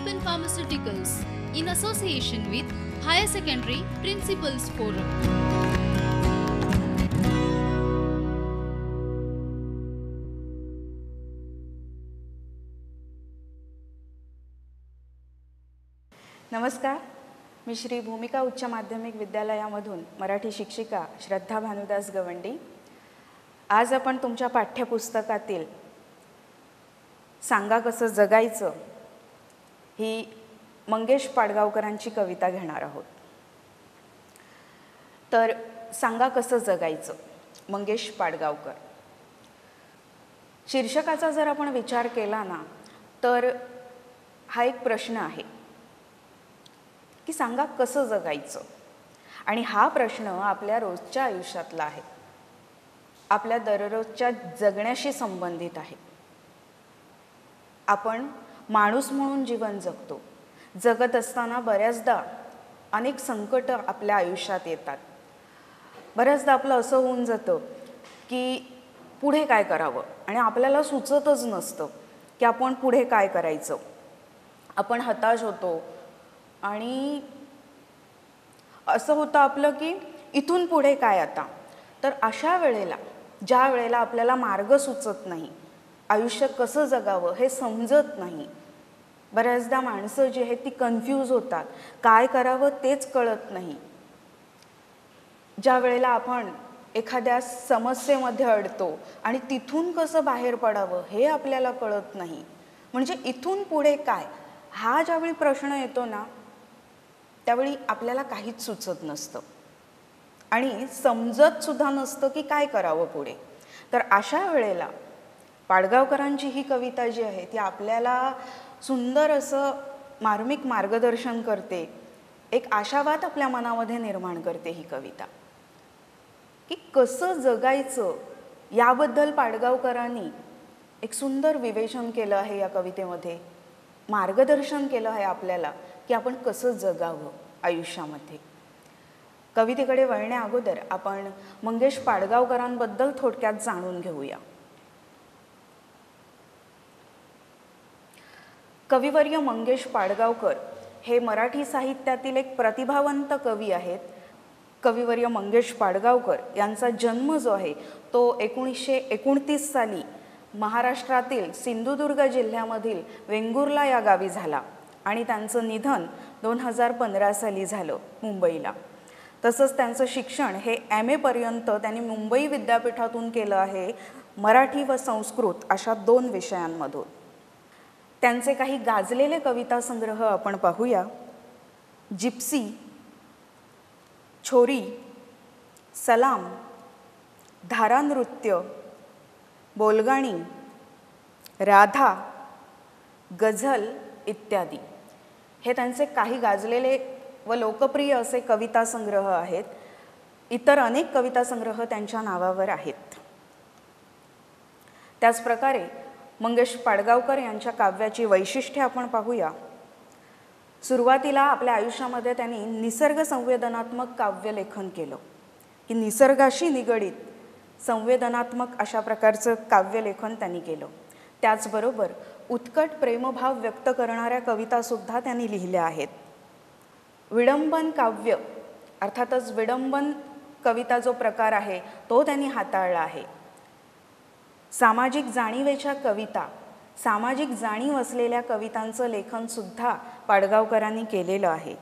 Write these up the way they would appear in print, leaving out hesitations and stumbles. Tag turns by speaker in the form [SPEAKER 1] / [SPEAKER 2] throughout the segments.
[SPEAKER 1] Neopen Pharmaceuticals in association with Higher Secondary Principals Forum.
[SPEAKER 2] नमस्कार, मी श्री भूमिका उच्च माध्यमिक विद्यालयामधून मराठी शिक्षिका श्रद्धा भानुदास गवंडी। आज आपण तुमच्या पाठ्यपुस्तकातील सांगा कसं जगायचं ही मंगेश पाडगावकरांची कविता घेणार आहोत। तर सांगा कसं जगायचं, मंगेश पाडगावकर। शीर्षकाचा जर आपण विचार केला ना तर हा एक प्रश्न आहे की सांगा कसं जगायचं, आणि हा प्रश्न आपल्या रोजच्या आयुष्यातला आहे, आपल्या दररोजच्या जगण्याशी संबंधित आहे। आपण माणूस म्हणून जीवन जगतो, जगत असताना बऱ्याचदा अनेक संकट आपल्या आयुष्यात येतात। बऱ्याचदा आपलं असं होऊन जातं की पुढे काय करावं आणि आपल्याला सुचतच नसतं की आपण पुढे काय करायचं। आपण हताश होतो आणि असं होतं आपलं की इथून पुढे काय आता। तर अशा वेळेला, ज्या वेळेला आपल्याला मार्ग सुचत नाही, आयुष्य कसं जगावं हे समजत नाही, बऱ्याचदा माणसं जी आहेत ती कन्फ्यूज होतात, काय करावं तेच कळत नाही। ज्या वेळेला आपण एखाद्या समस्येमध्ये अडतो आणि तिथून कसं बाहेर पडावं हे आपल्याला कळत नाही, म्हणजे इथून पुढे काय हा ज्यावेळी प्रश्न येतो ना त्यावेळी आपल्याला काहीच सुचत नसतं आणि समजत सुद्धा नसतं की काय करावं पुढे। तर अशा वेळेला पाडगावकरांची ही कविता जी आहे ती आपल्याला सुंदर असं मार्मिक मार्गदर्शन करते, एक आशावाद आपल्या मनामध्ये निर्माण करते ही कविता की कसं जगायचं याबद्दल पाडगावकरांनी एक सुंदर विवेचन केलं आहे। या कवितेमध्ये मार्गदर्शन केलं आहे आपल्याला की आपण कसं जगावं आयुष्यामध्ये। कवितेकडे वळण्या अगोदर आपण मंगेश पाडगावकरांबद्दल थोडक्यात जाणून घेऊया। कविवर्य मंगेश पाडगावकर हे मराठी साहित्यातील एक प्रतिभावंत कवी आहेत। कविवर्य मंगेश पाडगावकर यांचा जन्म जो आहे तो 1929 साली महाराष्ट्रातील सिंधुदुर्ग जिल्ह्यामधील वेंगुर्ला या गावी झाला आणि त्यांचं निधन 2015 साली झालं मुंबईला। तसंच त्यांचं शिक्षण हे MA पर्यंत त्यांनी मुंबई विद्यापीठातून केलं आहे, मराठी व संस्कृत अशा 2 विषयांमधून। त्यांचे काही गाजलेले कविता संग्रह आपण पाहूया। जिप्सी, छोरी, सलाम, धारानृत्य, बोलगाणी, राधा, गझल इत्यादी हे त्यांचे काही गाजलेले व लोकप्रिय असे कविता संग्रह आहेत। इतर अनेक कविता संग्रह त्यांच्या नावावर आहेत। त्याचप्रकारे मंगेश पाडगावकर यांच्या काव्याची वैशिष्ट्ये आपण पाहूया। सुरुवातीला आपल्या आयुष्यामध्ये त्यांनी निसर्ग संवेदनात्मक काव्यलेखन केलं की निसर्गाशी निगडित संवेदनात्मक अशा प्रकारचं काव्यलेखन त्यांनी केलं। त्याचबरोबर उत्कट प्रेमभाव व्यक्त करणाऱ्या कवितासुद्धा त्यांनी लिहिल्या आहेत। विडंबन काव्य अर्थातच विडंबन कविता जो प्रकार आहे तो त्यांनी हाताळला आहे। सामाजिक जाणीवेच्या कविता, सामाजिक जाणीव असलेल्या कवितांचं लेखनसुद्धा पाडगावकरांनी केलेलं आहे।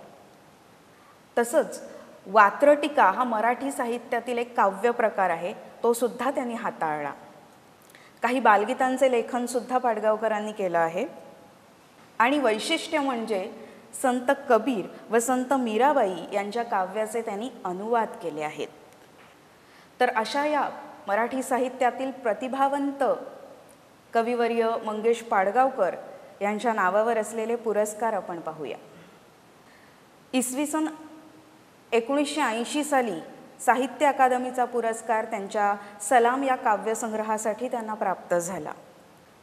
[SPEAKER 2] तसंच वात्रटिका हा मराठी साहित्यातील एक काव्य प्रकार आहे, तो सुद्धा त्यांनी हाताळला। काही बालगीतांचे लेखनसुद्धा पाडगावकरांनी केलं आहे। आणि वैशिष्ट्य म्हणजे संत कबीर व संत मीराबाई यांच्या काव्याचे त्यांनी अनुवाद केले आहेत। तर अशा या मराठी साहित्यातील प्रतिभावंत कविवर्य मंगेश पाडगावकर यांच्या नावावर असलेले पुरस्कार आपण पाहूया। इसवी सन 1980 साली साहित्य अकादमीचा पुरस्कार त्यांच्या सलाम या काव्यसंग्रहासाठी त्यांना प्राप्त झाला।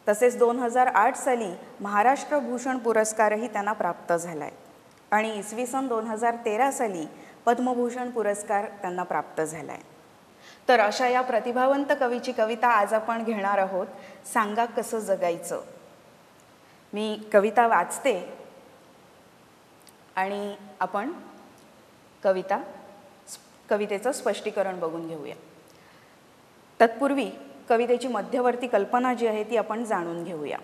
[SPEAKER 2] तसेच 2008 साली महाराष्ट्र भूषण पुरस्कारही त्यांना प्राप्त झालाय आणि इसवी सन 2013 साली पद्मभूषण पुरस्कार त्यांना प्राप्त झालाय। तर अशा या प्रतिभावंत कवीची कविता आज आपण घेणार आहोत, सांगा कसं जगायचं। मी कविता वाचते आणि आपण कवितेचं स्पष्टीकरण बघून घेऊया. तत्पूर्वी कवितेची मध्यवर्ती कल्पना जी आहे ती आपण जाणून घेऊया.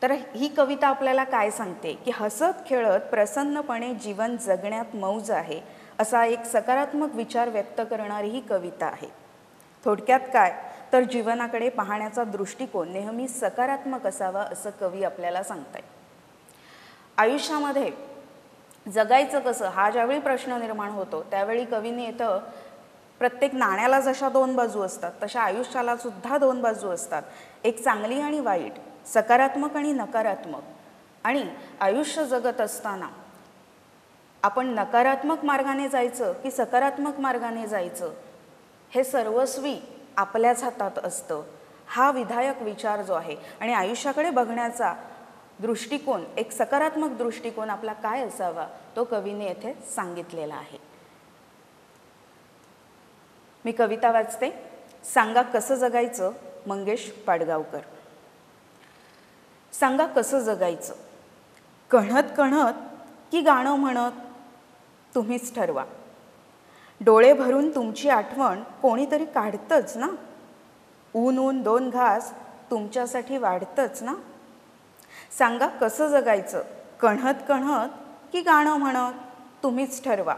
[SPEAKER 2] तर ही कविता आपल्याला काय सांगते की हसत खेळत प्रसन्नपणे जीवन जगण्यात मौज आहे असा एक सकारात्मक विचार व्यक्त करणारी ही कविता आहे. थोडक्यात काय तर जीवनाकडे पाहण्याचा दृष्टिकोन नेहमी सकारात्मक असावा असं कवी आपल्याला सांगताय. आयुष्यामध्ये जगायचं कसं हा ज्यावेळी प्रश्न निर्माण होतो त्यावेळी कवीने इथं प्रत्येक नाण्याला जशा दोन बाजू असतात तशा आयुष्याला सुद्धा दोन बाजू असतात. एक चांगली आणि वाईट, सकारात्मक आणि नकारात्मक. आणि आयुष्य जगत असताना आपण नकारात्मक मार्गाने जायचं की सकारात्मक मार्गाने जायचं हे सर्वस्वी आपल्याच हातात असतं. हा विधायक विचार जो आहे आणि आयुष्याकडे बघण्याचा दृष्टिकोन, एक सकारात्मक दृष्टिकोन आपला काय असावा तो कवीने येथे सांगितलेला आहे. मी कविता वाचते. सांगा कसं जगायचं, मंगेश पाडगावकर. सांगा कसं जगायचं, कण्हत कण्हत की गाणं म्हणत, तुम्हीच ठरवा. डोळे भरून तुमची आठवण कोणीतरी काढतंच ना. ऊन ऊन दोन घास तुमच्यासाठी वाढतंच ना. सांगा कसं जगायचं, कण्हत कण्हत की गाणं म्हणत, तुम्हीच ठरवा.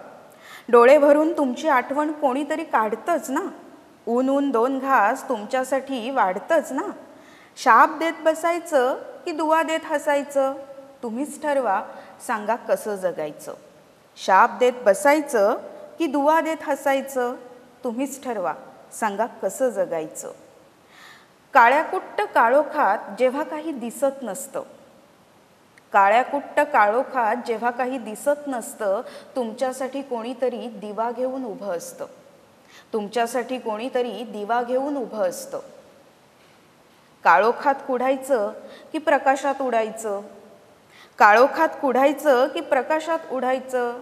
[SPEAKER 2] डोळे भरून तुमची आठवण कोणीतरी काढतंच ना. ऊन ऊन दोन घास तुमच्यासाठी वाढतंच ना. शाप देत बसायचं की दुवा देत हसायचं, तुम्हीच ठरवा. सांगा कसं जगायचं. शाप देत बसायचं की दुवा देत हसायचं, तुम्हीच ठरवा. सांगा कसं जगायचं. काळ्याकुट्ट काळोखात जेव्हा काही दिसत नसतं, काळ्याकुट्ट काळोखात जेव्हा काही दिसत नसतं, तुमच्यासाठी कोणीतरी दिवा घेऊन उभं असतं. तुमच्यासाठी कोणीतरी दिवा घेऊन उभं असतं. काळोखात कुढायचं की प्रकाशात उडायचं, काळोखात कुढायचं की प्रकाशात उडायचं,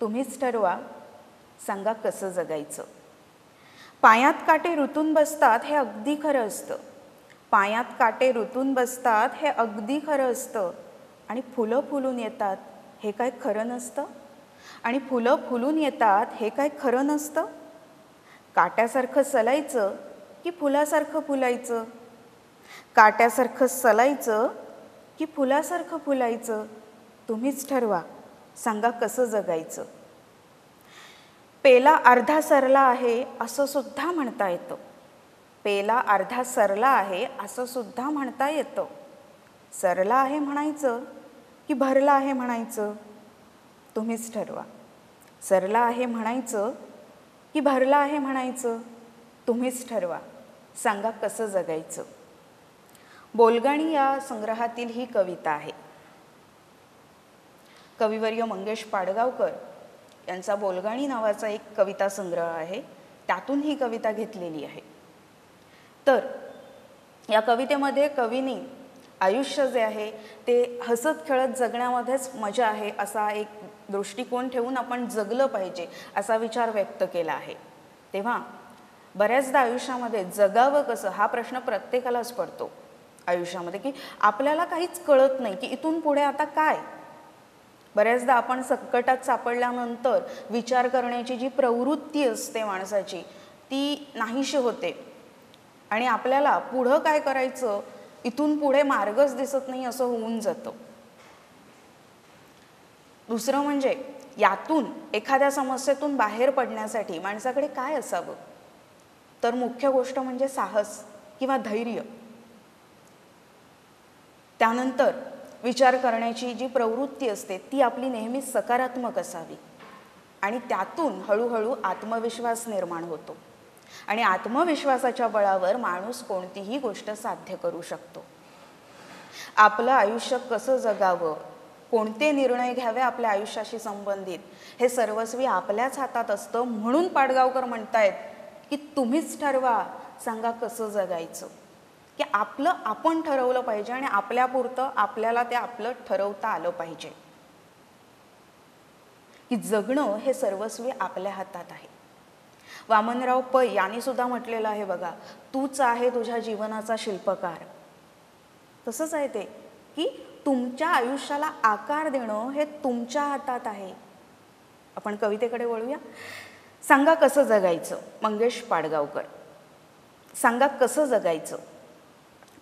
[SPEAKER 2] तुम्हीच ठरवा. सांगा कसं जगायचं. पायात काटे रुतून बसतात हे अगदी खरं असतं. पायात काटे रुतून बसतात हे अगदी खरं असतं. आणि फुलं फुलून येतात हे काय खरं नसतं. आणि फुलं फुलून येतात हे काय खरं नसतं. काट्यासारखं सलायचं की फुलासारखं फुलायचं, काट्यासारखं सलायचं की फुलासारखं फुलायचं, तुम्हीच ठरवा. सांगा कसं जगायचं. पेला अर्धा सरला आहे असं सुद्धा म्हणता येतं. पेला अर्धा सरला आहे असं सुद्धा म्हणता येतं. सरला आहे म्हणायचं की भरला आहे म्हणायचं, तुम्हीच ठरवा. सरला आहे म्हणायचं की भरला आहे म्हणायचं, तुम्हीच ठरवा. सांगा कसं जगायचं. बोलगाणी या संग्रहातील ही कविता आहे. कविवर्य मंगेश पाडगावकर यांचा बोलगाणी नावाचा एक कविता संग्रह आहे, त्यातून ही कविता घेतलेली आहे. तर या कवितेमध्ये कवीने आयुष्य जे आहे ते हसत खेळत जगण्यामध्येच मजा आहे असा एक दृष्टिकोन ठेवून आपण जगलं पाहिजे असा विचार व्यक्त केला आहे. तेव्हा बऱ्याचदा आयुष्यामध्ये जगावं कसं हा प्रश्न प्रत्येकालाच पडतो आयुष्यामध्ये, की आपल्याला काहीच कळत नाही की इथून पुढे आता काय. बऱ्याचदा आपण संकटात सापडल्यानंतर विचार करण्याची जी प्रवृत्ती असते माणसाची ती नाहीशी होते आणि आपल्याला पुढं काय करायचं, इथून पुढे मार्गच दिसत नाही असं होऊन जातं. दुसरं म्हणजे यातून एखाद्या समस्येतून बाहेर पडण्यासाठी माणसाकडे काय असावं, तर मुख्य गोष्ट म्हणजे साहस किंवा धैर्य. त्यानंतर विचार करण्याची जी प्रवृत्ती असते ती आपली नेहमी सकारात्मक असावी आणि त्यातून हळूहळू आत्मविश्वास निर्माण होतो आणि आत्मविश्वासाच्या बळावर माणूस कोणतीही गोष्ट साध्य करू शकतो. आपलं आयुष्य कसं जगावं, कोणते निर्णय घ्यावे आपल्या आयुष्याशी संबंधित हे सर्वस्वी आपल्याच हातात असतं. म्हणून पाडगावकर म्हणतायत की तुम्हीच ठरवा. सांगा कसं जगायचं. की आपलं आपण ठरवलं पाहिजे आणि आपल्यापुरतं आपल्याला ते आपलं ठरवता आलं पाहिजे. की जगणं हे सर्वस्वी आपल्या हातात आहे. वामनराव पै यांनी सुद्धा म्हटलेलं आहे बघा, तूच आहे तुझ्या जीवनाचा शिल्पकार. तसंच आहे ते की तुमच्या आयुष्याला आकार देणं हे तुमच्या हातात आहे. आपण कवितेकडे वळूया. सांगा कसं जगायचं, मंगेश पाडगावकर. सांगा कसं जगायचं,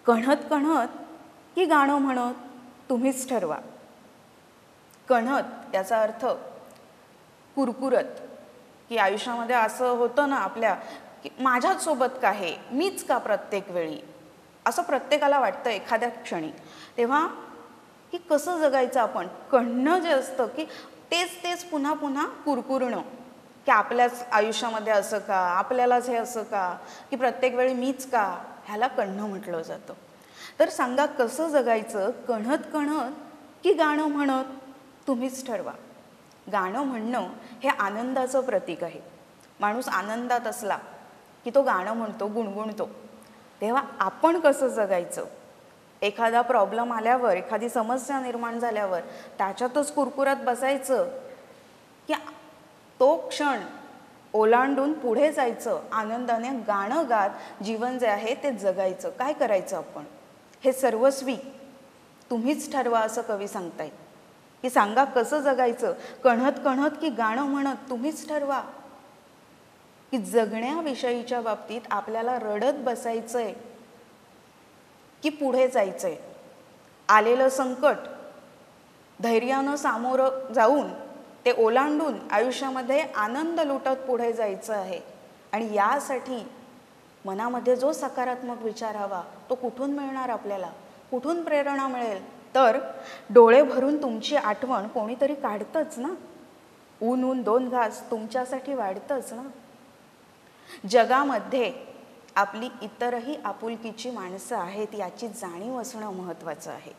[SPEAKER 2] कण्हत कण्हत की गाणं म्हणत, तुम्हीच ठरवा. कण्हत याचा अर्थ कुरकुरत, की आयुष्यामध्ये असं होतं ना आपल्या, की माझ्याच सोबत का आहे, मीच का प्रत्येक वेळी, असं प्रत्येकाला वाटतं एखाद्या क्षणी. तेव्हा की कसं जगायचं आपण, कण्हणं जे असतं की तेच तेच पुन्हा पुन्हा कुरकुरणं, की आपल्याच आयुष्यामध्ये असं का, आपल्यालाच हे असं का, की प्रत्येक वेळी मीच का, ह्याला कण्हणं म्हटलं जातं. तर सांगा कसं जगायचं, कण्हत कण्हत की गाणं म्हणत, तुम्हीच ठरवा. गाणं म्हणणं हे आनंदाचं प्रतीक आहे. माणूस आनंदात असला की तो गाणं म्हणतो, गुणगुणतो. तेव्हा आपण कसं जगायचं, एखादा प्रॉब्लेम आल्यावर, एखादी समस्या निर्माण झाल्यावर त्याच्यातच कुरकुरात बसायचं, की तो क्षण ओलांडून पुढे जायचं, आनंदाने गाणं गात जीवन जे आहे ते जगायचं. काय करायचं आपण, हे सर्वस्वी तुम्हीच ठरवा असं कवी सांगतायत. की सांगा कसं जगायचं, कण्हत कण्हत की गाणं म्हणत, तुम्हीच ठरवा. की जगण्याविषयीच्या बाबतीत आपल्याला रडत बसायचंय की पुढे जायचंय. आलेलं संकट धैर्यानं सामोरं जाऊन ते ओलांडून आयुष्यामध्ये आनंद लुटत पुढे जायचं आहे. आणि यासाठी मनामध्ये जो सकारात्मक विचार हवा तो कुठून मिळणार आपल्याला, कुठून प्रेरणा मिळेल, तर डोळे भरून तुमची आठवण कोणीतरी काढतंच ना. ऊन ऊन दोन घास तुमच्यासाठी वाढतंच ना. जगामध्ये आपली इतरही आपुलकीची माणसं आहेत याची जाणीव असणं महत्त्वाचं आहे.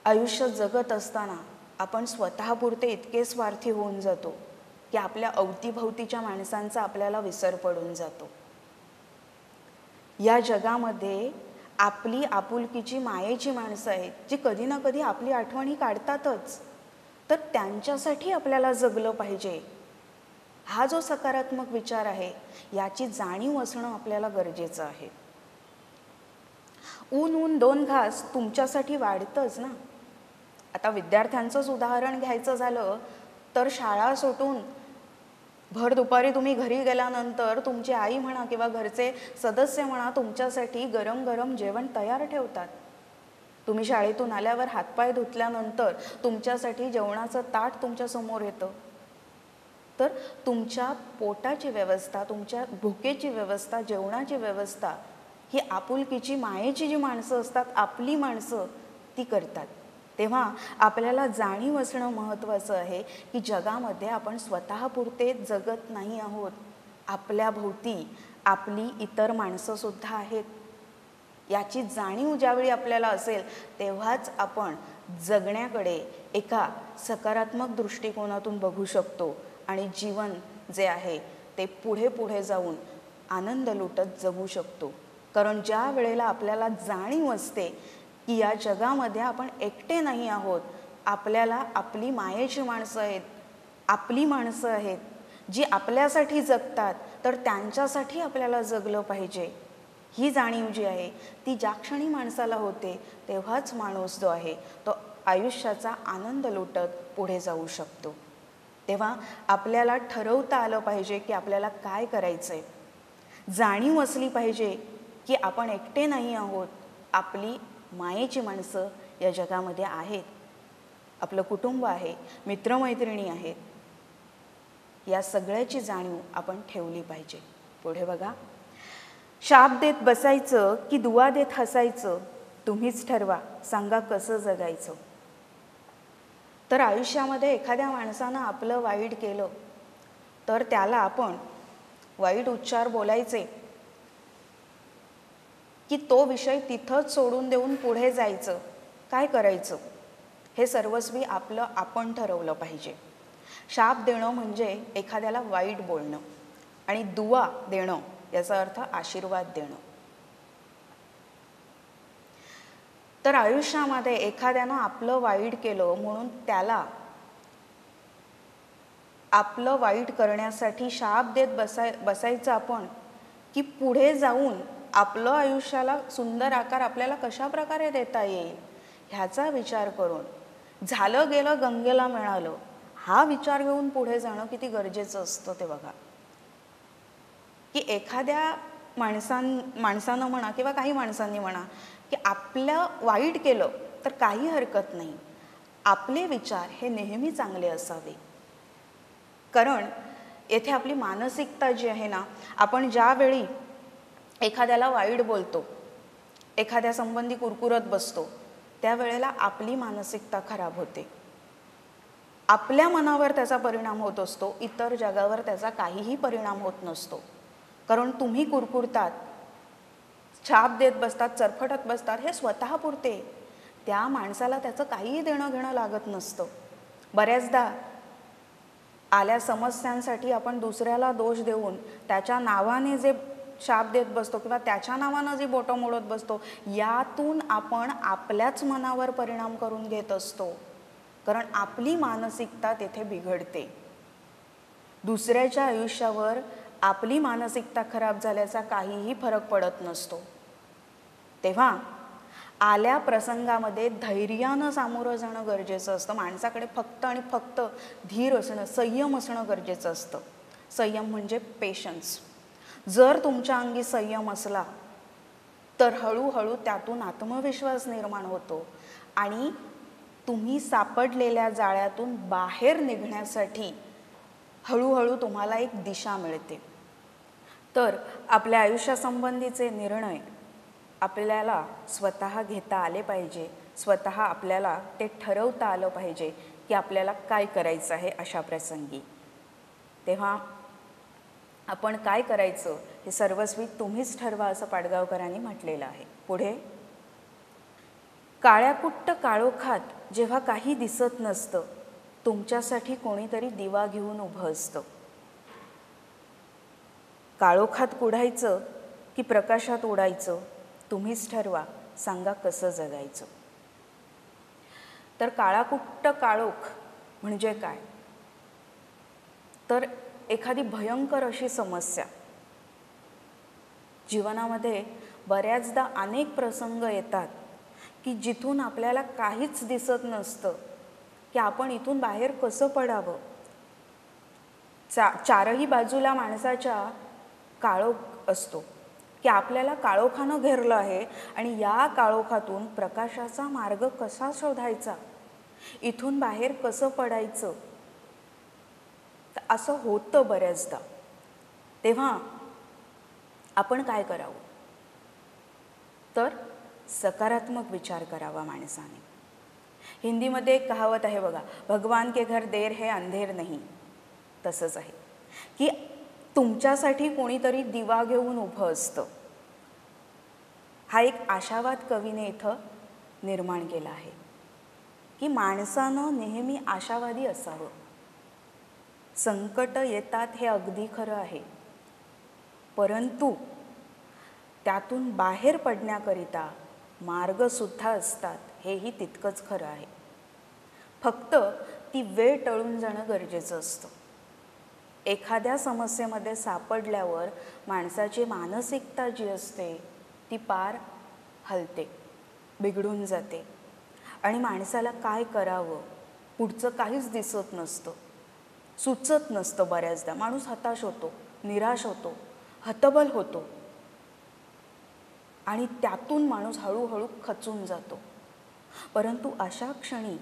[SPEAKER 2] आयुष्य जगत असताना आपण स्वतःपुरते इतके स्वार्थी होऊन जातो की आपल्या अवतीभवतीच्या माणसांचा आपल्याला विसर पडून जातो. या जगामध्ये आपली आपुलकीची मायेची माणसं आहेत जी कधी ना कधी आपली आठवणी काढतातच. तर त्यांच्यासाठी आपल्याला जगलं पाहिजे, हा जो सकारात्मक विचार आहे याची जाणीव असणं आपल्याला गरजेचं आहे. ऊन ऊन दोन घास तुमच्यासाठी वाढतंच ना. आता विद्यार्थ्यांचंच उदाहरण घ्यायचं झालं तर शाळा सुटून भर दुपारी तुम्ही घरी गेल्यानंतर तुमची आई म्हणा किंवा घरचे सदस्य म्हणा तुमच्यासाठी गरम गरम जेवण तयार ठेवतात. तुम्ही शाळेतून आल्यावर हातपाय धुतल्यानंतर तुमच्यासाठी जेवणाचं ताट तुमच्या समोर येतं. तर तुमच्या पोटाची व्यवस्था, तुमच्या भुकेची व्यवस्था, जेवणाची व्यवस्था ही आपुलकीची मायेची जी माणसं असतात, आपली माणसं, ती करतात. तेव्हा आपल्याला जाणीव असणं महत्त्वाचं आहे की जगामध्ये आपण स्वतःपुरते जगत नाही आहोत. आपल्या भोवती आपली इतर माणसंसुद्धा आहेत. याची जाणीव ज्यावेळी आपल्याला असेल तेव्हाच आपण जगण्याकडे एका सकारात्मक दृष्टिकोनातून बघू शकतो आणि जीवन जे आहे ते पुढे पुढे जाऊन आनंद लुटत जगू शकतो. कारण ज्या वेळेला आपल्याला जाणीव असते की या जगामध्ये आपण एकटे नाही आहोत, आपल्याला आपली मायेची माणसं आहेत, आपली माणसं आहेत जी आपल्यासाठी जगतात, तर त्यांच्यासाठी आपल्याला जगलं पाहिजे. ही जाणीव जी आहे ती ज्या क्षणी माणसाला होते तेव्हाच माणूस जो आहे तो आयुष्याचा आनंद लुटत पुढे जाऊ शकतो. तेव्हा आपल्याला ठरवता आलं पाहिजे की आपल्याला काय करायचं आहे. जाणीव असली पाहिजे की आपण एकटे नाही आहोत, आपली मायेची माणसं या जगामध्ये आहेत, आपलं कुटुंब आहे, मित्रमैत्रिणी आहेत. या सगळ्याची जाणीव आपण ठेवली पाहिजे. पुढे बघा. शाप देत बसायचं की दुआ देत हसायचं, तुम्हीच ठरवा. सांगा कसं जगायचं. तर आयुष्यामध्ये एखाद्या माणसानं आपलं वाईट केलं तर त्याला आपण वाईट उच्चार बोलायचे की तो विषय तिथंच सोडून देऊन पुढे जायचं, काय करायचं, हे सर्वस्वी आपलं आपण ठरवलं पाहिजे. शाप देणं म्हणजे एखाद्याला वाईट बोलणं आणि दुआ देणं याचा अर्थ आशीर्वाद देणं. तर आयुष्यामध्ये एखाद्यानं आपलं वाईट केलं म्हणून त्याला आपलं वाईट करण्यासाठी शाप देत बसायचं आपण की पुढे जाऊन आपलं आयुष्याला सुंदर आकार आपल्याला कशा प्रकारे देता येईल ह्याचा विचार करून झालं गेलं गंगेला मिळालं हा विचार घेऊन पुढे जाणं किती गरजेचं असतं ते बघा. की एखाद्या माणसानं म्हणा किंवा काही माणसांनी म्हणा की आपलं वाईट केलं तर काही हरकत नाही, आपले विचार हे नेहमी चांगले असावे. कारण येथे आपली मानसिकता जी आहे ना, आपण ज्यावेळी एखाद्याला वाईट बोलतो, एखाद्या संबंधी कुरकुरत बसतो, त्यावेळेला आपली मानसिकता खराब होते. आपल्या मनावर त्याचा परिणाम होत असतो, इतर जगावर त्याचा काहीही परिणाम होत नसतो. कारण तुम्ही कुरकुरतात, छाप देत बसतात, चरफटत बसतात हे स्वतःपुरते, त्या माणसाला त्याचं काहीही देणं घेणं लागत नसतं. बऱ्याचदा आल्या समस्यांसाठी आपण दुसऱ्याला दोष देऊन त्याच्या नावाने जे शाप देत बसतो किंवा त्याच्या नावानं जी बोटं मोडत बसतो, यातून आपण आपल्याच मनावर परिणाम करून घेत असतो. कारण आपली मानसिकता तेथे बिघडते. दुसऱ्याच्या आयुष्यावर आपली मानसिकता खराब झाल्याचा काहीही फरक पडत नसतो. तेव्हा आल्या प्रसंगामध्ये धैर्यानं सामोरं जाणं गरजेचं असतं. माणसाकडे फक्त आणि फक्त धीर असणं, संयम असणं गरजेचं असतं. संयम म्हणजे पेशन्स. जर तुमच्या अंगी संयम असला तर हळूहळू त्यातून आत्मविश्वास निर्माण होतो आणि तुम्ही सापडलेल्या जाळ्यातून बाहेर निघण्यासाठी हळूहळू तुम्हाला एक दिशा मिळते. तर आपल्या आयुष्यासंबंधीचे निर्णय आपल्याला स्वतः घेता आले पाहिजे. स्वतः आपल्याला ते ठरवता आलं पाहिजे की आपल्याला काय करायचं आहे अशा प्रसंगी. तेव्हा आपण काय करायचं हे सर्वस्वी तुम्हीच ठरवा असं पाडगावकरांनी म्हटलेलं आहे. पुढे, काळ्याकुट्ट काळोखात जेव्हा काही दिसत नसतं, तुमच्यासाठी कोणीतरी दिवा घेऊन उभं असतं. काळोखात कुढायचं की प्रकाशात उडायचं तुम्हीच ठरवा, सांगा कसं जगायचं. तर काळाकुट्ट काळोख म्हणजे काय, तर एखादी भयंकर अशी समस्या. जीवनामध्ये बऱ्याचदा अनेक प्रसंग येतात की जिथून आपल्याला काहीच दिसत नसतं की आपण इथून बाहेर कसं पडावं. चारही बाजूला माणसाच्या काळोख असतो की आपल्याला काळोखानं घेरलं आहे आणि या काळोखातून प्रकाशाचा मार्ग कसा शोधायचा, इथून बाहेर कसं पडायचं, असं होतं बऱ्याचदा. तेव्हा आपण काय करावं, तर सकारात्मक विचार करावा माणसाने. हिंदीमध्ये एक कहावत आहे बघा, भगवान के घर देर है अंधेर नहीं. तसंच आहे की तुमच्यासाठी कोणीतरी दिवा घेऊन उभं असतं. हा एक आशावाद कवीने इथं निर्माण केला आहे की माणसानं नेहमी आशावादी असावं. संकट येतात हे अगदी खरं आहे, परंतु त्यातून बाहेर पडण्याकरिता मार्गसुद्धा असतात हेही तितकंच खरं आहे. फक्त ती वेळ टळून जाणं गरजेचं असतं. एखाद्या समस्येमध्ये सापडल्यावर माणसाची मानसिकता जी असते ती पार हलते, बिघडून जाते आणि माणसाला काय करावं पुढचं काहीच दिसत नसतं, सुचत नसतं. बऱ्याचदा माणूस हताश होतो, निराश होतो, हतबल होतो आणि त्यातून माणूस हळूहळू खचून जातो. परंतु अशा क्षणी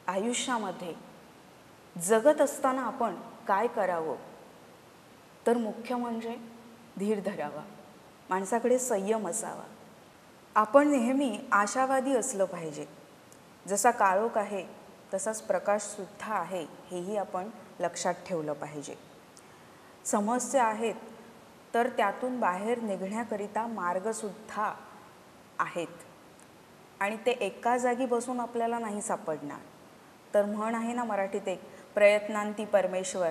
[SPEAKER 2] आयुष्यामध्ये जगत असताना आपण काय करावं, तर मुख्य म्हणजे धीर धरावा, माणसाकडे संयम असावा. आपण नेहमी आशावादी असलं पाहिजे. जसा काळोख आहे तसाच प्रकाशसुद्धा आहे हेही आपण लक्षात ठेवलं पाहिजे. समस्या आहेत तर त्यातून बाहेर निघण्याकरिता मार्गसुद्धा आहेत आणि ते एका जागी बसून आपल्याला नाही सापडणार. तर म्हण आहे ना मराठीत एक, प्रयत्नांती परमेश्वर,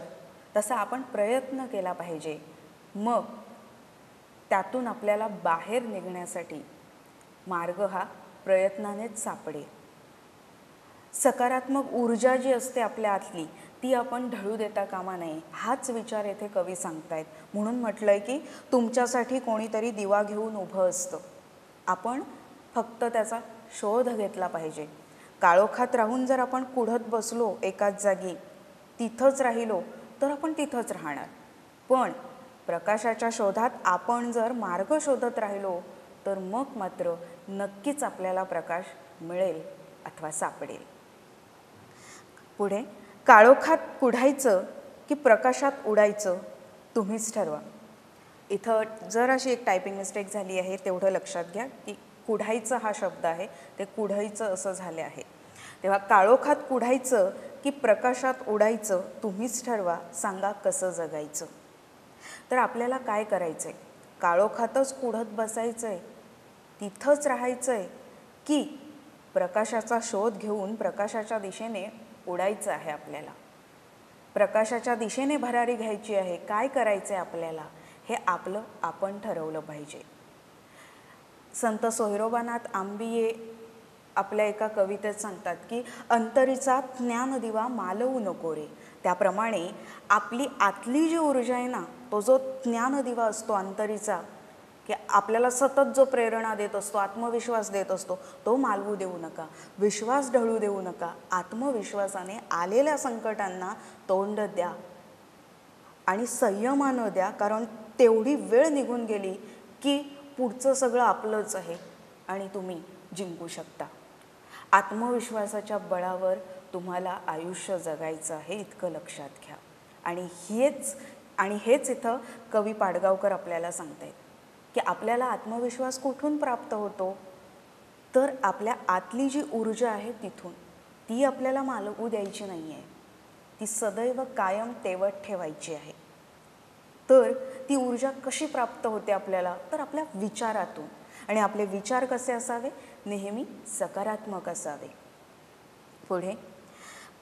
[SPEAKER 2] तसा आपण प्रयत्न केला पाहिजे. मग त्यातून आपल्याला बाहेर निघण्यासाठी मार्ग हा प्रयत्नानेच सापडेल. सकारात्मक ऊर्जा जी असते आपल्या आतली ती आपण ढळू देता कामा नये, हाच विचार येथे कवी सांगतायत. म्हणून म्हटलंय की तुमच्यासाठी कोणीतरी दिवा घेऊन उभं असतं, आपण फक्त त्याचा शोध घेतला पाहिजे. काळोखात राहून जर आपण कुढत बसलो एकाच जागी, तिथंच राहिलो तर आपण तिथंच राहणार. पण प्रकाशाच्या शोधात आपण जर मार्ग शोधत राहिलो तर मग मात्र नक्कीच आपल्याला प्रकाश मिळेल अथवा सापडेल. पुढे, काळोखात कुढायचं की प्रकाशात उडायचं तुम्हीच ठरवा. इथं जर अशी एक टायपिंग मिस्टेक झाली आहे, तेवढं लक्षात घ्या की कुढायचं हा शब्द आहे ते कुढायचं असं झाले आहे. तेव्हा काळोखात कुढायचं की प्रकाशात उडायचं तुम्हीच ठरवा, सांगा कसं जगायचं. तर आपल्याला काय करायचं आहे? काळोखातच कुढत बसायचं आहे, तिथंच राहायचं आहे, की प्रकाशाचा शोध घेऊन प्रकाशाच्या दिशेने उडायचं आहे? आपल्याला प्रकाशाच्या दिशेने भरारी घ्यायची आहे. काय करायचं आहे आपल्याला हे आपलं आपण ठरवलं पाहिजे. संत सोयरोबानाथ आंबिये आपल्या एका कवितेत सांगतात की अंतरीचा ज्ञानदिवा मालवू नको रे. त्याप्रमाणे आपली आतली जी ऊर्जा आहे ना, तो जो ज्ञानदिवा असतो अंतरीचा, की आपल्याला सतत जो प्रेरणा देत असतो, आत्मविश्वास देत असतो, तो मालवू देऊ नका, विश्वास ढळू देऊ नका. आत्मविश्वासाने आलेल्या संकटांना तोंड द्या आणि संयमानं द्या, कारण तेवढी वेळ निघून गेली की पुढचं सगळं आपलंच आहे आणि तुम्ही जिंकू शकता. आत्मविश्वासाच्या बळावर तुम्हाला आयुष्य जगायचं आहे, इतकं लक्षात घ्या. आणि हेच इथं कवी पाडगावकर आपल्याला सांगतायत की आपल्याला आत्मविश्वास कुठून प्राप्त होतो? तर आपल्या आतली जी ऊर्जा आहे तिथून. ती आपल्याला मालवू द्यायची नाही आहे, ती सदैव कायम तेवत ठेवायची आहे. तर ती ऊर्जा कशी प्राप्त होते आपल्याला? तर आपल्या विचारातून. आणि आपले विचार कसे असावे? नेहमी सकारात्मक असावे. पुढे,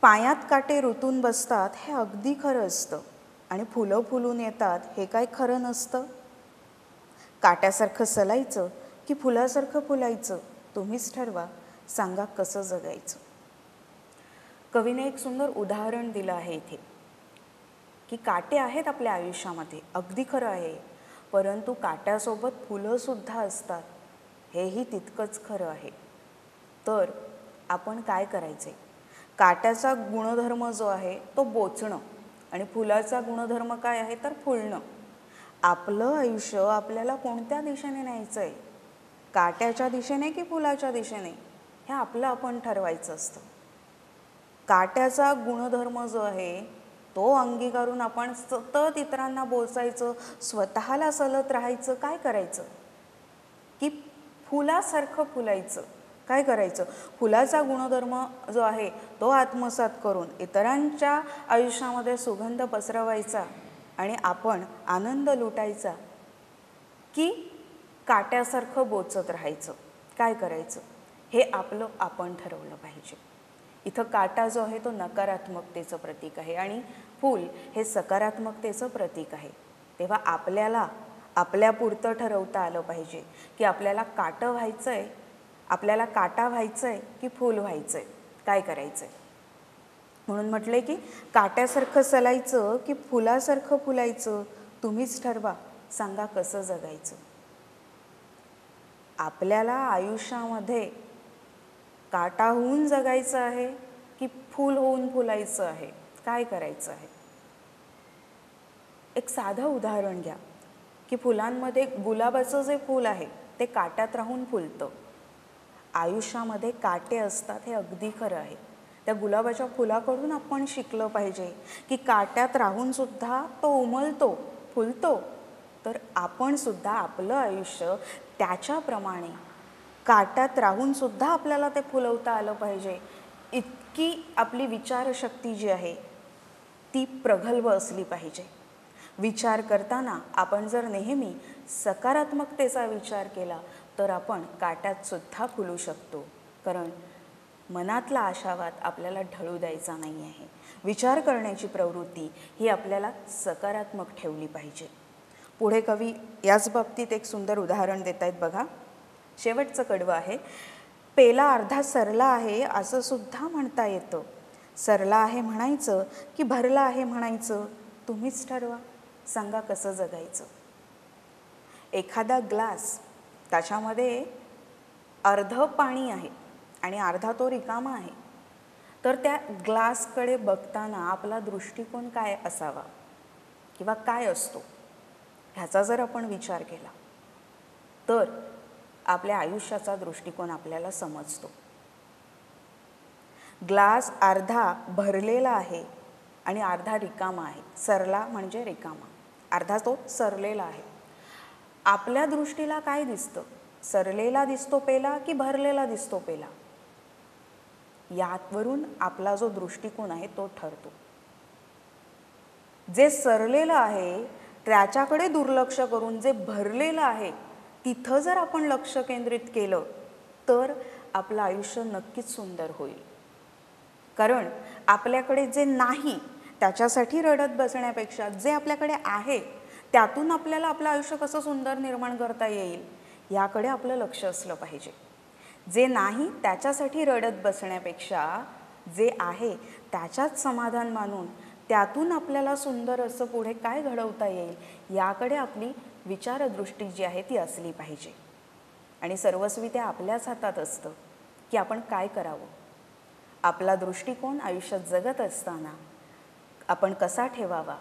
[SPEAKER 2] पायात काटे रुतून बसतात हे अगदी खरं असतं आणि फुलं फुलून येतात हे काय खरं नसतं. काट्यासारखं सलायचं की फुलासारखं फुलायचं तुम्हीच ठरवा, सांगा कसं जगायचं. कवीने एक सुंदर उदाहरण दिलं आहे इथे की काटे आहेत आपल्या आयुष्यामध्ये, अगदी खरं आहे, परंतु काट्यासोबत फुलंसुद्धा असतात, हेही तितकंच खरं आहे. तर आपण काय करायचे? काट्याचा गुणधर्म जो आहे तो बोचणं आणि फुलाचा गुणधर्म काय आहे तर फुलणं. आपलं आयुष्य आपल्याला कोणत्या दिशेने न्यायचं आहे? काट्याच्या दिशेने की फुलाच्या दिशेने? हे आपलं आपण ठरवायचं असतं. काट्याचा गुणधर्म जो आहे तो अंगीकारून आपण सतत इतरांना बोचायचं, स्वतःला सलत राहायचं. काय करायचं? की फुलासारखं फुलायचं. काय करायचं? फुलाचा गुणधर्म जो आहे तो आत्मसात करून इतरांच्या आयुष्यामध्ये सुगंध पसरवायचा आणि आपण आनंद लुटायचा, की काट्यासारखं बोचत राहायचं? काय करायचं? हे आपलं आपण ठरवलं पाहिजे. इथं काटा जो आहे तो नकारात्मकतेचं प्रतीक आहे आणि फूल हे सकारात्मकतेचं प्रतीक आहे. तेव्हा आपल्याला आपल्यापुरतं ठरवता आलं पाहिजे की आपल्याला काटं व्हायचं आहे, आपल्याला काटा व्हायचं आहे की फूल व्हायचं आहे? काय करायचं आहे? म्हणून म्हटलंय की काट्यासारखं सलायचं की फुलासारखं फुलायचं तुम्हीच ठरवा, सांगा कसं जगायचं. आपल्याला आयुष्यामध्ये काटा होऊन जगायचं आहे की फूल होऊन फुलायचं आहे? काय करायचं आहे? एक साधं उदाहरण घ्या की फुलांमध्ये गुलाबाचं जे फूल आहे ते काट्यात राहून फुलतं. आयुष्यामध्ये काटे असतात हे अगदी खरं आहे. त्या गुलाबाच्या फुलाकडून आपण शिकलं पाहिजे की काट्यात राहून सुद्धा तो उमलतो, फुलतो. तर आपण सुद्धा आपलं आयुष्य त्याच्याप्रमाणे काट्यात राहून सुद्धा आपल्याला ते फुलवता आलं पाहिजे. इतकी आपली विचारशक्ती जी आहे ती प्रगल्भ असली पाहिजे. विचार करताना आपण जर नेहमी सकारात्मकतेचा विचार केला तर आपण काट्यात सुद्धा फुलू शकतो. कारण मनातला आशावाद आपल्याला ढळू द्यायचा नाही आहे. विचार करण्याची प्रवृत्ती ही आपल्याला सकारात्मक ठेवली पाहिजे. पुढे कवी याच बाबतीत एक सुंदर उदाहरण देत आहेत बघा. शेवटचं कडवं आहे, पेला अर्धा सरला आहे असं सुद्धा म्हणता येतं. सरला आहे म्हणायचं की भरला आहे म्हणायचं, तुम्हीच ठरवा. सांगा कसं जगायचं. एखादा ग्लास, त्याच्यामध्ये अर्धं पाणी आहे आणि अर्धा तो रिकामा आहे, तर त्या ग्लासकडे बघताना आपला दृष्टिकोन काय असावा किंवा काय असतो ह्याचा जर आपण विचार केला तर आपल्या आयुष्याचा दृष्टिकोन आपल्याला समजतो. ग्लास अर्धा भरलेला आहे आणि अर्धा रिकामा आहे. सरला म्हणजे रिकामा, अर्धा तो सरलेला आहे. आपल्या दृष्टीला काय दिसतं? सरलेला दिसतो पेला की भरलेला दिसतो पेला? यावरून आपला जो दृष्टिकोन आहे तो ठरतो. जे सरलेलं आहे त्याच्याकडे दुर्लक्ष करून जे भरलेलं आहे तिथं जर आपण लक्ष केंद्रित केलं तर आपलं आयुष्य नक्कीच सुंदर होईल. कारण आपल्याकडे जे नाही त्याच्यासाठी रडत बसण्यापेक्षा जे आपल्याकडे आहे त्यातून आपल्याला आपलं आयुष्य कसं सुंदर निर्माण करता येईल याकडे आपलं लक्ष असलं पाहिजे. जे नाही त्याच्यासाठी रडत बसण्यापेक्षा जे आहे त्याच्यात समाधान मानून त्यातून आपल्याला सुंदर असं पुढे काय घडवता येईल याकडे आपली विचारदृष्टी जी आहे ती असली पाहिजे. आणि सर्वस्वी ते आपल्याच हातात असतं की आपण काय करावं. आपला दृष्टिकोन आयुष्यात जगत असताना आपण कसा ठेवावा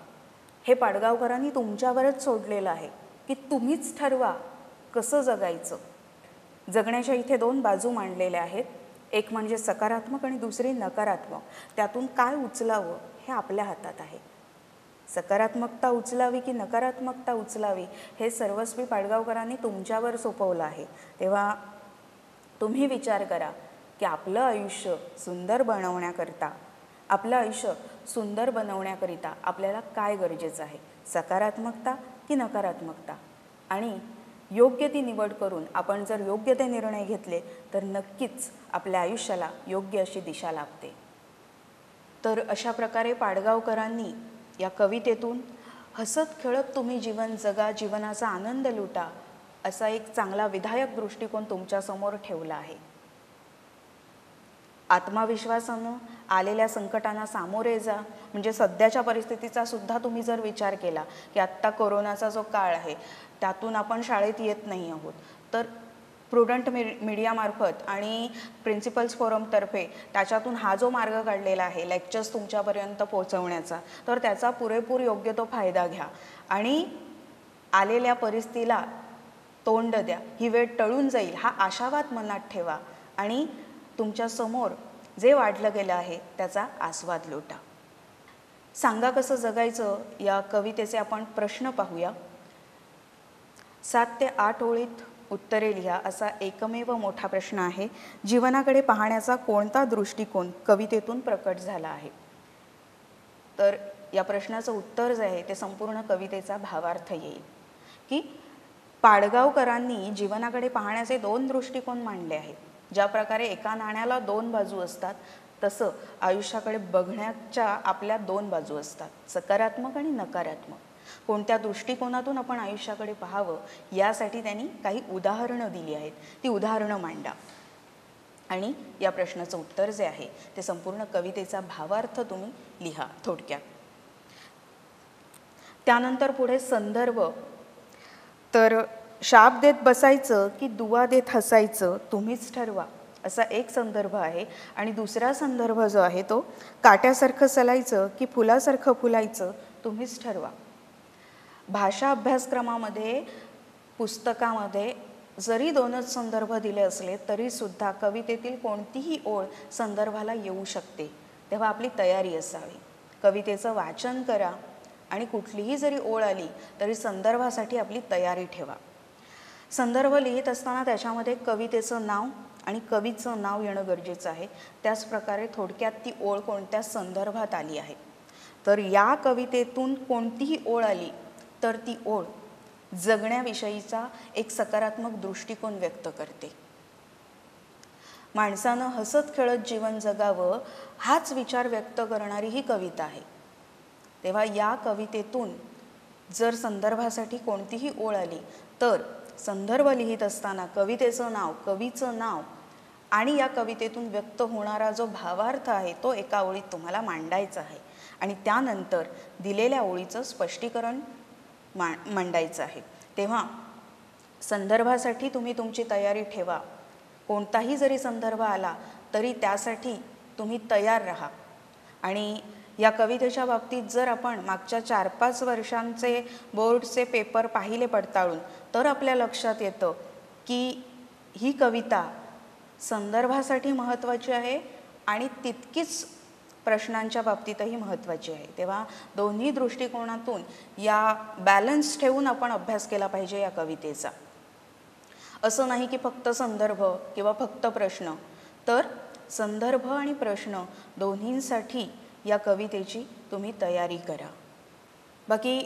[SPEAKER 2] हे पाडगावकरांनी तुमच्यावरच सोडलेलं आहे की तुम्हीच ठरवा कसं जगायचं. जगण्याच्या इथे दोन बाजू मांडलेल्या आहेत, एक म्हणजे सकारात्मक आणि दुसरी नकारात्मक. त्यातून काय उचलावं हे आपल्या हातात आहे. सकारात्मकता उचलावी की नकारात्मकता उचलावी हे सर्वस्वी पाडगावकरांनी तुमच्यावर सोपवलं आहे. तेव्हा तुम्ही विचार करा की आपलं आयुष्य सुंदर बनवण्याकरिता, आपलं आयुष्य सुंदर बनवण्याकरिता आपल्याला काय गरजेचं आहे, सकारात्मकता की नकारात्मकता. आणि योग्य ती निवड करून आपण जर योग्य ते निर्णय घेतले तर नक्कीच आपल्या आयुष्याला योग्य अशी दिशा लाभते. तर अशा प्रकारे पाडगावकरांनी या कवितेतून हसत खेळत तुम्ही जीवन जगा, जीवनाचा आनंद लुटा असा एक चांगला विधायक दृष्टिकोन तुमच्यासमोर ठेवला आहे. आत्मविश्वासानं आलेल्या संकटांना सामोरे जा. म्हणजे सध्याच्या परिस्थितीचा सुद्धा तुम्ही जर विचार केला की आत्ता कोरोनाचा जो काळ आहे त्यातून आपण शाळेत येत नाही आहोत, तर प्रुडंट मीडियामार्फत आणि प्रिन्सिपल्स फोरमतर्फे त्याच्यातून हा जो मार्ग काढलेला आहे लेक्चर्स तुमच्यापर्यंत पोहोचवण्याचा, तर त्याचा पुरेपूर योग्य तो फायदा घ्या आणि आलेल्या परिस्थितीला तोंड द्या. ही वेळ टळून जाईल हा आशावाद मनात ठेवा आणि तुमच्या समोर जे वाढलं गेलं आहे त्याचा आस्वाद लुटा. सांगा कसं जगायचं या कवितेचे आपण प्रश्न पाहूया. 7 ते 8 ओळीत उत्तरे लिहा असा एकमेव मोठा प्रश्न आहे. जीवनाकडे पाहण्याचा कोणता दृष्टिकोन कवितेतून प्रकट झाला आहे? तर या प्रश्नाचं उत्तर जे आहे ते संपूर्ण कवितेचा भावार्थ येईल की पाडगावकरांनी जीवनाकडे पाहण्याचे 2 दृष्टिकोन मांडले आहेत. ज्या प्रकारे एका नाण्याला 2 बाजू असतात तसं आयुष्याकडे बघण्याच्या आपल्या 2 बाजू असतात, सकारात्मक आणि नकारात्मक. कोणत्या दृष्टिकोनातून आपण आयुष्याकडे पाहावं यासाठी त्यांनी काही उदाहरणं दिली आहेत. ती उदाहरणं मांडा आणि या प्रश्नाचं उत्तर जे आहे ते संपूर्ण कवितेचा भावार्थ तुम्ही लिहा थोडक्यात. त्यानंतर पुढे संदर्भ. तर शाप देत बसायचं की दुवा देत हसायचं तुम्हीच ठरवा असा एक संदर्भ आहे. आणि दुसरा संदर्भ जो आहे तो काट्यासारखं सलायचं की फुलासारखं फुलायचं तुम्हीच ठरवा. भाषा अभ्यासक्रमामध्ये पुस्तकामध्ये जरी 2च संदर्भ दिले असले तरीसुद्धा कवितेतील कोणतीही ओळ संदर्भाला येऊ शकते. तेव्हा आपली तयारी असावी. कवितेचं वाचन करा आणि कुठलीही जरी ओळ आली तरी संदर्भासाठी आपली तयारी ठेवा. संदर्भ लिहित असताना त्याच्यामध्ये कवितेचं नाव आणि कवीचं नाव येणं गरजेचं आहे. त्याचप्रकारे थोडक्यात ती ओळ कोणत्या संदर्भात आली आहे. तर या कवितेतून कोणतीही ओळ आली तर ती ओळ जगण्याविषयीचा एक सकारात्मक दृष्टिकोन व्यक्त करते. माणसानं हसत खेळत जीवन जगावं हाच विचार व्यक्त करणारी ही कविता आहे. तेव्हा या कवितेतून जर संदर्भासाठी कोणतीही ओळ आली तर संदर्भ लिहित असताना कवितेचं नाव, कवीचं नाव आणि या कवितेतून व्यक्त होणारा जो भावार्थ आहे तो एका ओळीत तुम्हाला मांडायचा आहे आणि त्यानंतर दिलेल्या ओळीचं स्पष्टीकरण मांडायचं आहे. तेव्हा संदर्भासाठी तुम्ही तुमची तयारी ठेवा. कोणताही जरी संदर्भ आला तरी त्यासाठी तुम्ही तयार राहा. आणि या कवितेच्या बाबतीत जर आपण मागच्या 4-5 वर्षांचे बोर्डचे पेपर पाहिले पडताळून तर आपल्या लक्षात येतं की ही कविता संदर्भासाठी महत्त्वाची आहे आणि तितकीच प्रश्नांच्या बाबतीतही महत्त्वाची आहे. तेव्हा दोन्ही दृष्टिकोनातून या बॅलन्स ठेवून आपण अभ्यास केला पाहिजे या कवितेचा. असं नाही की फक्त संदर्भ किंवा फक्त प्रश्न, तर संदर्भ आणि प्रश्न दोन्हींसाठी या कवितेची तुम्ही तयारी करा. बाकी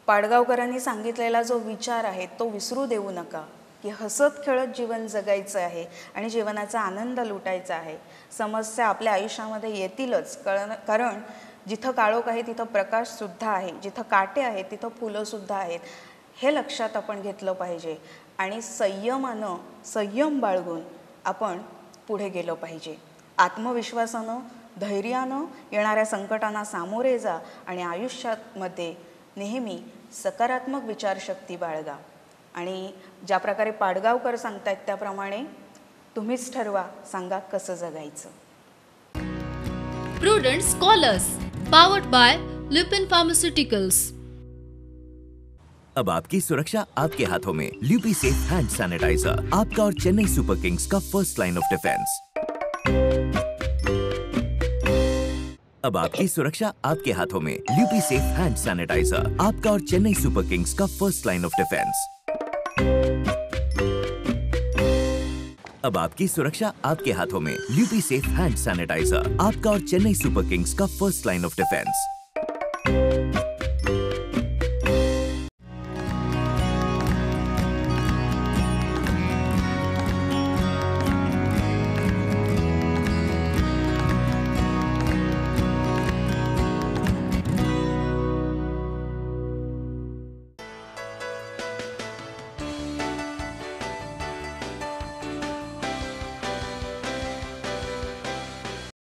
[SPEAKER 2] पाडगावकरांनी सांगितलेला जो विचार आहे तो विसरू देऊ नका की हसत खेळत जीवन जगायचं आहे आणि जीवनाचा आनंद लुटायचा आहे. समस्या आपल्या आयुष्यामध्ये येतीलच, कारण जिथं काळोख आहे तिथं प्रकाशसुद्धा आहे, जिथं काटे आहेत तिथं फुलंसुद्धा आहेत. हे लक्षात आपण घेतलं पाहिजे आणि संयम बाळगून आपण पुढे गेलो पाहिजे. आत्मविश्वासानं, धैर्यानं येणाऱ्या संकटांना सामोरे जा आणि आयुष्यामध्ये नेहमी सकारात्मक विचारशक्ती बाळगा. आणि ज्या प्रकारे पाडगावकर सांगतायत त्याप्रमाणे तुम्हीच ठरवा, सांगा कसं जगायचं.
[SPEAKER 1] Prudent scholars, powered by Lupin pharmaceuticals.
[SPEAKER 3] अब आपकी सुरक्षा आपके हाथों में. ल्यूपी सेफ हैंड सैनिटाइजर, आपका और चेन्नई सुपर किंग्स का फर्स्ट लाइन ऑफ डिफेंस. अब आपकी सुरक्षा आपके हाथों में. ल्यूपी सेफ हैंड सैनिटाइजर, आपका और चेन्नई सुपर किंग्स का फर्स्ट लाइन ऑफ डिफेंस. अब आपकी सुरक्षा आपके हाथों में. ल्यूपी सेफ हैंड सैनिटाइजर, आपका और चेन्नई सुपर किंग्स का फर्स्ट लाइन ऑफ डिफेंस.